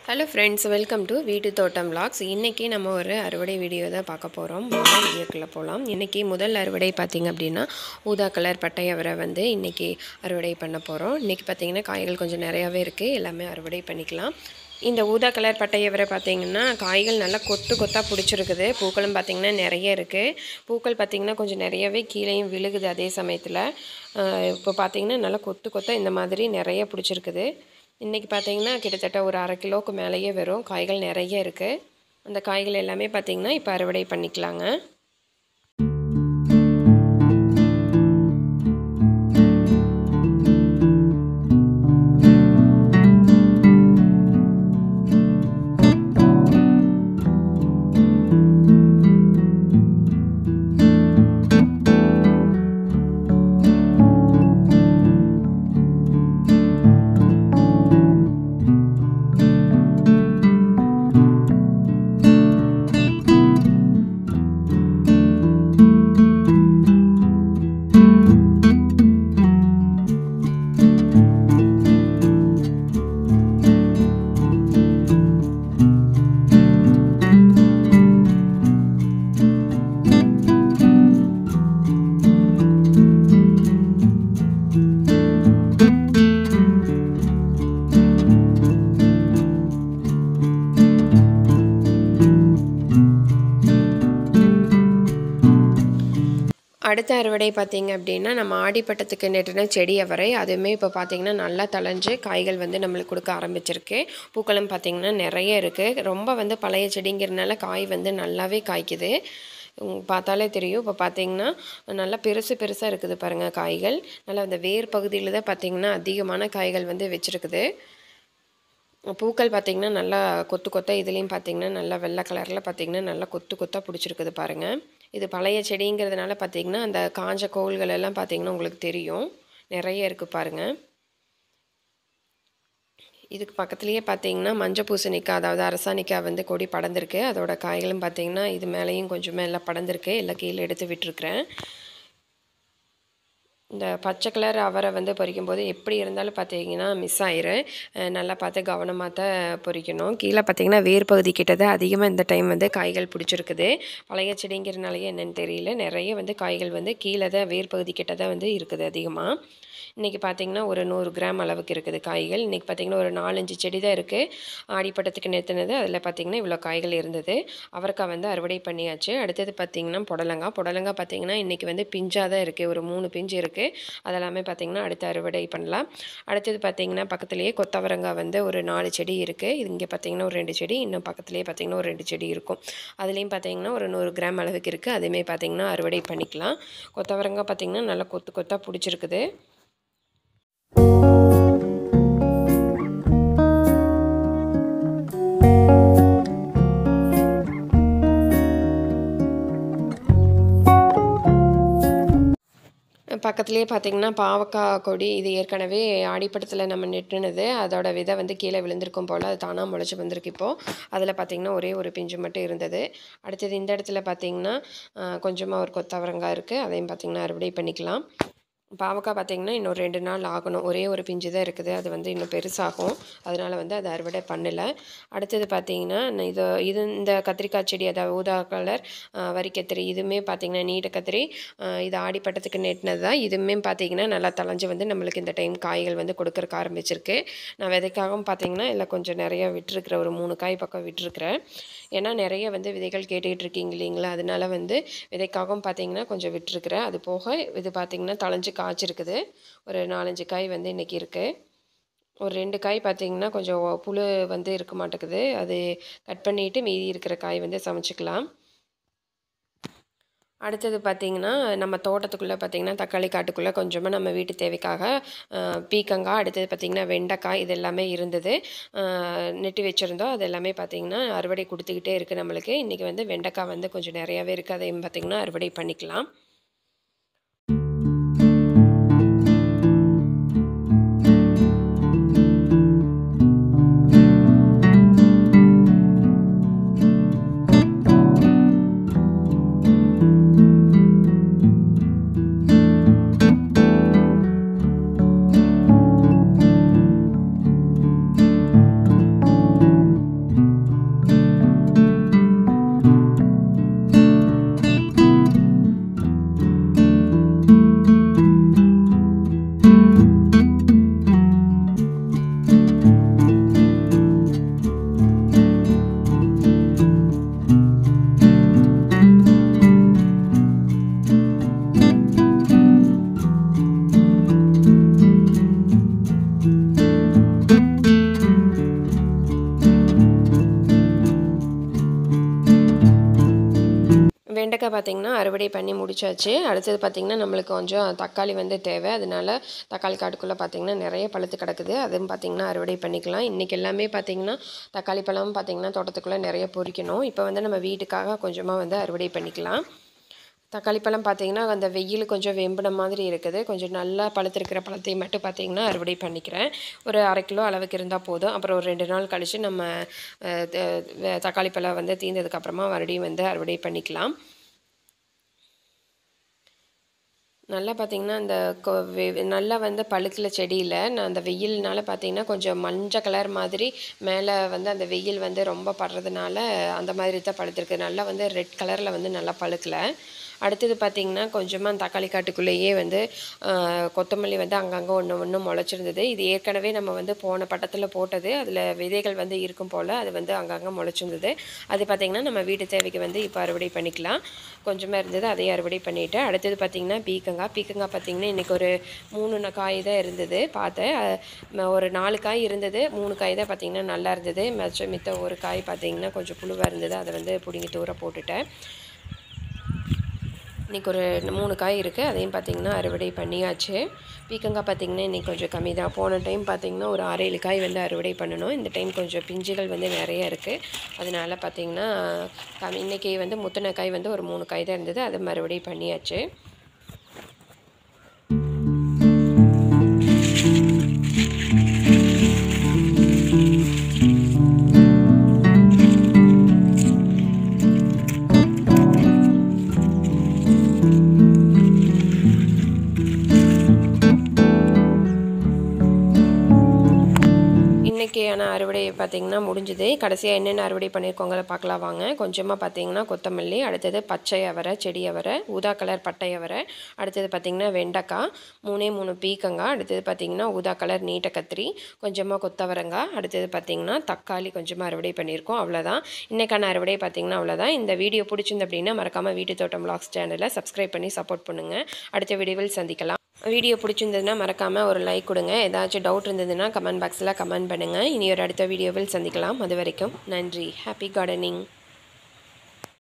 Hello friends, welcome to vettu thottam vlogs. இன்னைக்கு நம்ம ஒரு அறுவடை வீடியோ தான் பார்க்க போறோம். வாங்க வீடியோக்குள்ள போலாம். இன்னைக்கு முதல் அறுவடை பாத்தீங்க அப்படினா ஊதா கலர் பட்டை அவரை வந்து இன்னைக்கு அறுவடை பண்ண போறோம். இன்னைக்கு பாத்தீங்கன்னா காய்கள் கொஞ்சம் நிறையவே இருக்கு. எல்லாமே அறுவடை பண்ணிக்கலாம். இந்த ஊதா கலர் பட்டை அவரை பாத்தீங்கன்னா காய்கள் நல்லா கொத்து கொத்தா பிடிச்சிருக்குது. பூக்களும் பாத்தீங்கன்னா நிறைய இருக்கு. பூக்கள் பாத்தீங்கன்னா கொஞ்சம் நிறையவே கீழேயும் விழுகுது அதே சமயத்துல. இப்போ பாத்தீங்கன்னா நல்லா கொத்து கொத்தா இந்த மாதிரி நிறைய பிடிச்சிருக்குது. இன்னைக்கு பாத்தீங்கன்னா கிட்டத்தட்ட ஒரு 1/2 கிலோக்கு மேலேயே வரும் காய்கள் நிறைய இருக்கு. அந்த காய்கள் எல்லாமே பாத்தீங்கன்னா இப்ப அறுவடை பண்ணிக்கலாங்க. அடுத்த அறுவடை பாத்தீங்க அப்படினா நம்ம ஆடிப்பட்டத்துக்கு நெட்டின செடி அவரை அதுமே இப்ப பாத்தீங்கன்னா நல்லா தளஞ்சு காய்கள் வந்து நமக்கு கொடுக்க ஆரம்பிச்சிருக்கு. பூக்களும் பாத்தீங்கன்னா நிறைய இருக்கு. ரொம்ப வந்து பழைய செடிங்கிறனால காய் வந்து நல்லாவே காய்க்குது. பார்த்தாலே தெரியும். இப்ப பாத்தீங்கன்னா நல்லா பெருசா இருக்குது பாருங்க காய்கள். நல்லா அந்த வேர் பகுதியில தான் பாத்தீங்கன்னா அதிகமான காய்கள் வந்து வெச்சிருக்குது. பூக்கள் பாத்தீங்கன்னா நல்லா கொத்து கொத்தா இதுலயும் பாத்தீங்கன்னா நல்லா வெள்ளை கலர்ல பாத்தீங்கன்னா நல்லா கொத்து கொத்தா பிடிச்சிருக்குது பாருங்க. இது பழைய செடிங்கிறதுனால பாத்தீங்கன்னா அந்த காஞ்ச கோல்கள் எல்லாம் பாத்தீங்கன்னா உங்களுக்கு தெரியும். நிறைய இருக்கு பாருங்க. இதுக்கு பக்கத்துலயே பாத்தீங்கன்னா மஞ்சள் பூசணிக்காய் அதாவது அரசாணிக்காய் வந்து கொடி படர்ந்திருக்கு. அதோட காய்களும் பாத்தீங்கன்னா இது மேலயும் கொஞ்சம் மேல படர்ந்திருக்கு. எல்லாம் கீழ எடுத்து விட்டுருக்கேன். இந்த பச்சை கலர் அவரை வந்து பறிக்கும்போது எப்படி இருந்தாலும் பாத்தீங்கன்னா மிஸ் ஆயிரு. நல்லா பார்த்து கவனமா தான் பறிக்கணும். கீழ பாத்தீங்கன்னா வேர் பகுதி கிட்ட தான் அதிகமா இந்த டைம் வந்து காய்கள் பிடிச்சிருக்குது. பழைய செடிங்கிறனாலயே என்னன்னு தெரியல. நிறைய வந்து காய்கள் வந்து கீழ தான் வேர் பகுதி கிட்ட தான் வந்து இருக்குது அதிகமா. இன்னைக்கு பாத்தீங்கன்னா ஒரு 100 கிராம் அளவுக்கு இருக்குது காய்கள். இன்னைக்கு பாத்தீங்கன்னா ஒரு 4-5 செடி தான் இருக்கு. ஆடிப்பட்டத்துக்கு நேத்துனது அதுல பாத்தீங்கன்னா இவ்ளோ காய்கள் இருந்தது. அவரைக்காய் வந்து அறுவடை பண்ணியாச்சு. அடுத்தது பாத்தீங்கன்னா புடலங்காய் பாத்தீங்கன்னா இன்னைக்கு வந்து பிஞ்சா தான் இருக்கு. ஒரு 3 பிஞ்சு இருக்கு. அதெல்லாமே பாத்தீங்கன்னா அடுத்து அறுவடை பண்ணலாம். அடுத்தது பாத்தீங்கன்னா பக்கத்துலயே கொத்தவரங்காய் வந்து ஒரு 4 செடி இருக்கு. இங்க பாத்தீங்கன்னா ஒரு 2 செடி, இன்னும் பக்கத்துலயே பாத்தீங்கன்னா ஒரு 2 செடி இருக்கும். அதுலயும் பாத்தீங்கன்னா ஒரு 100 கிராம் அளவுக்கு இருக்கு. அதுமே பாத்தீங்கன்னா அறுவடை பண்ணிக்கலாம். கொத்தவரங்காய் பாத்தீங்கன்னா நல்லா கொத்து கொத்தா பிடிச்சிருக்குது. பக்கத்துலயே பாத்தீங்கன்னா பாவக்காய் கொடி இது ஏற்கனவே ஆடிப்பட்டத்துல நம்ம நெட்டுனது. அதோட விதை வந்து கீழ விழுந்திருக்கும் போல. அது தானா முளைச்சு வந்திருக்கு இப்போ. அதுல பாத்தீங்கன்னா ஒரே ஒரு பிஞ்சு மட்டும் இருந்தது. அடுத்தது இந்த இடத்துல பாத்தீங்கன்னா கொஞ்சமா ஒரு கொத்தவரங்காய் இருக்கு. அதையும் பாத்தீங்கன்னா அறுவடை பண்ணிக்கலாம். பாவக்காய் பாத்தீங்கன்னா இன்னும் 2 நாள் ஆகணும். ஒரே ஒரு பிஞ்சு தான் இருக்குது. அது வந்து இன்னும் பெருசாகும். அதனால வந்து அதை அறுவடை பண்ணல. அடுத்தது பாத்தீங்கன்னா இது இந்த கத்திரிக்காய் செடி அதாவது ஊதா கலர் வரிக்கத்திரி இதுமே பாத்தீங்கன்னா நீட்ட கத்திரி இது ஆடிப்பட்டத்துக்கு நெட்டினது தான். இதுமே பாத்தீங்கன்னா நல்லா தளஞ்சு வந்து நம்மளுக்கு இந்த டைம் காய்கள் வந்து கொடுக்கறக்கு ஆரம்பிச்சிருக்கு. நான் விதைக்காகவும் பாத்தீங்கன்னா இல்லை கொஞ்சம் நிறைய விட்டுருக்கிறேன். ஒரு 3 காய் பக்கம் விட்டுருக்கிறேன். ஏன்னா நிறைய வந்து விதைகள் கேட்டுக்கிட்டு இருக்கீங்க இல்லைங்களா? அதனால வந்து விதைக்காகவும் பாத்தீங்கன்னா கொஞ்சம் விட்டுருக்கிறேன். அது போக இது பாத்தீங்கன்னா தளஞ்சு காய்ச்சிருக்குது. ஒரு 4-5 காய் வந்து இன்னைக்கு இருக்கு. ஒரு 2 காய் பாத்தீங்கன்னா கொஞ்சம் புழு வந்து இருக்க மாட்டேங்குது. அது கட் பண்ணிட்டு மீதி இருக்கிற காய் வந்து சமைச்சுக்கலாம். அடுத்தது பாத்தீங்கன்னா நம்ம தோட்டத்துக்குள்ள பாத்தீங்கன்னா தக்காளி காட்டுக்குள்ள கொஞ்சமா நம்ம வீட்டு தேவைக்காக பீக்கங்காய், அடுத்தது பாத்தீங்கன்னா வெண்டைக்காய் இது எல்லாமே இருந்தது. நெட்டு வச்சிருந்தோம். அது எல்லாமே பாத்தீங்கன்னா அறுவடை கொடுத்துக்கிட்டே இருக்கு நம்மளுக்கு. இன்னைக்கு வந்து வெண்டைக்காய் வந்து கொஞ்சம் நிறையவே இருக்கு. அதையும் பாத்தீங்கன்னா அறுவடை பண்ணிக்கலாம். வெண்டைக்காய் பார்த்திங்கன்னா அறுவடை பண்ணி முடிச்சாச்சு. அடுத்தது பார்த்திங்கன்னா நம்மளுக்கு கொஞ்சம் தக்காளி வந்து தேவை. அதனால தக்காளி காட்டுக்குள்ளே பார்த்திங்கன்னா நிறைய பழுத்து கிடக்குது. அதுவும் பார்த்திங்கன்னா அறுவடை பண்ணிக்கலாம். இன்றைக்கி எல்லாமே பார்த்திங்கன்னா தக்காளி பழம் பார்த்திங்கன்னா தோட்டத்துக்குள்ளே நிறைய பொறிக்கணும். இப்போ வந்து நம்ம வீட்டுக்காக கொஞ்சமாக வந்து அறுவடை பண்ணிக்கலாம். தக்காளி பழம் பார்த்திங்கன்னா அந்த வெயில் கொஞ்சம் வெம்பின மாதிரி இருக்குது. கொஞ்சம் நல்லா பழுத்திருக்கிற பழத்தை மட்டும் பார்த்திங்கன்னா அறுவடை பண்ணிக்கிறேன். ஒரு 1/2 கிலோ அளவுக்கு இருந்தால் போதும். அப்புறம் ஒரு 2 நாள் கழித்து நம்ம தக்காளி பழம் வந்து தீர்ந்ததுக்கப்புறமா மறுபடியும் வந்து அறுவடை பண்ணிக்கலாம். நல்லா பார்த்திங்கன்னா இந்த நல்லா வந்து பழுக்கல செடியில் நான் அந்த வெயில்னால பார்த்திங்கன்னா கொஞ்சம் மஞ்சள் கலர் மாதிரி மேலே வந்து அந்த வெயில் வந்து ரொம்ப படுறதுனால அந்த மாதிரி தான் பழுத்திருக்கு. நல்லா வந்து ரெட் கலரில் வந்து நல்லா பழுக்கலை. அடுத்தது பார்த்திங்கன்னா கொஞ்சமாக அந்த தக்காளி காட்டுக்குள்ளேயே வந்து கொத்தமல்லி வந்து அங்கங்கே ஒன்று முளைச்சிருந்தது. இது ஏற்கனவே நம்ம வந்து போன பட்டத்தில் போட்டது. அதில் விதைகள் வந்து இருக்கும் போல் அது வந்து அங்கங்கே முளைச்சிருந்தது. அது பார்த்திங்கன்னா நம்ம வீட்டு தேவைக்கு வந்து இப்போ அறுவடை பண்ணிக்கலாம். கொஞ்சமாக இருந்தது, அதையும் அறுவடை பண்ணிவிட்டு அடுத்தது பார்த்திங்கன்னா பீக்கங்காய் பார்த்திங்கன்னா இன்றைக்கி ஒரு 3 காய் தான் இருந்தது பார்த்தேன். ஒரு 4 காய் இருந்தது, 3 காய் தான் பார்த்திங்கன்னா நல்லா இருந்தது. மித்த ஒரு காய் பார்த்திங்கன்னா கொஞ்சம் புழுவாக இருந்தது. அதை வந்து பிடுங்கி தூர போட்டுட்டேன். இன்றைக்கி ஒரு 3 காய் இருக்குது, அதையும் பார்த்திங்கன்னா அறுவடை பண்ணியாச்சு. பீக்கங்காய் பார்த்திங்கன்னா இன்றைக்கி கொஞ்சம் கம்மி தான். போன டைம் பார்த்திங்கன்னா ஒரு 6-7 காய் வந்து அறுவடை பண்ணணும். இந்த டைம் கொஞ்சம் பிஞ்சுகள் வந்து நிறைய இருக்குது. அதனால் பார்த்திங்கன்னா இன்றைக்கி வந்து முத்தின காய் வந்து ஒரு 3 காய் தான் இருந்தது, அதை அறுவடை பண்ணியாச்சு. இன்றைக்கியான அறுவடை பார்த்திங்கன்னா முடிஞ்சுது. கடைசியாக என்னென்ன அறுவடை பண்ணியிருக்கோங்கள பார்க்கலாம் வாங்க. கொஞ்சமாக பார்த்திங்கன்னா கொத்தமல்லி, அடுத்தது பச்சை அவரை, செடி அவரை, ஊதா கலர் பட்டை அவரை, அடுத்தது பார்த்திங்கன்னா வெண்டைக்காய், 3 பீக்கங்காய், அடுத்தது பார்த்திங்கன்னா ஊதா கலர் நீட்ட கத்திரி, கொஞ்சமாக கொத்தவரங்காய், அடுத்தது பார்த்திங்கன்னா தக்காளி கொஞ்சமாக அறுவடை பண்ணியிருக்கோம். அவ்வளோதான். இன்றைக்கான அறுவடை பார்த்திங்கன்னா அவ்வளோதான். இந்த வீடியோ பிடிச்சிருந்து அப்படின்னா மறக்காமல் வீட்டு தோட்டம் விலாக்ஸ் சேனலை சப்ஸ்கிரைப் பண்ணி சப்போர்ட் பண்ணுங்கள். அடுத்த வீடியோவில் சந்திக்கலாம். வீடியோ பிடிச்சிருந்ததுன்னா மறக்காமல் ஒரு லைக் கொடுங்க. ஏதாச்சும் டவுட் இருந்ததுன்னா கமெண்ட் பாக்ஸில் கமெண்ட் பண்ணுங்கள். இனி ஒரு அடுத்த வீடியோவில் சந்திக்கலாம். அது வரைக்கும் நன்றி. Happy gardening.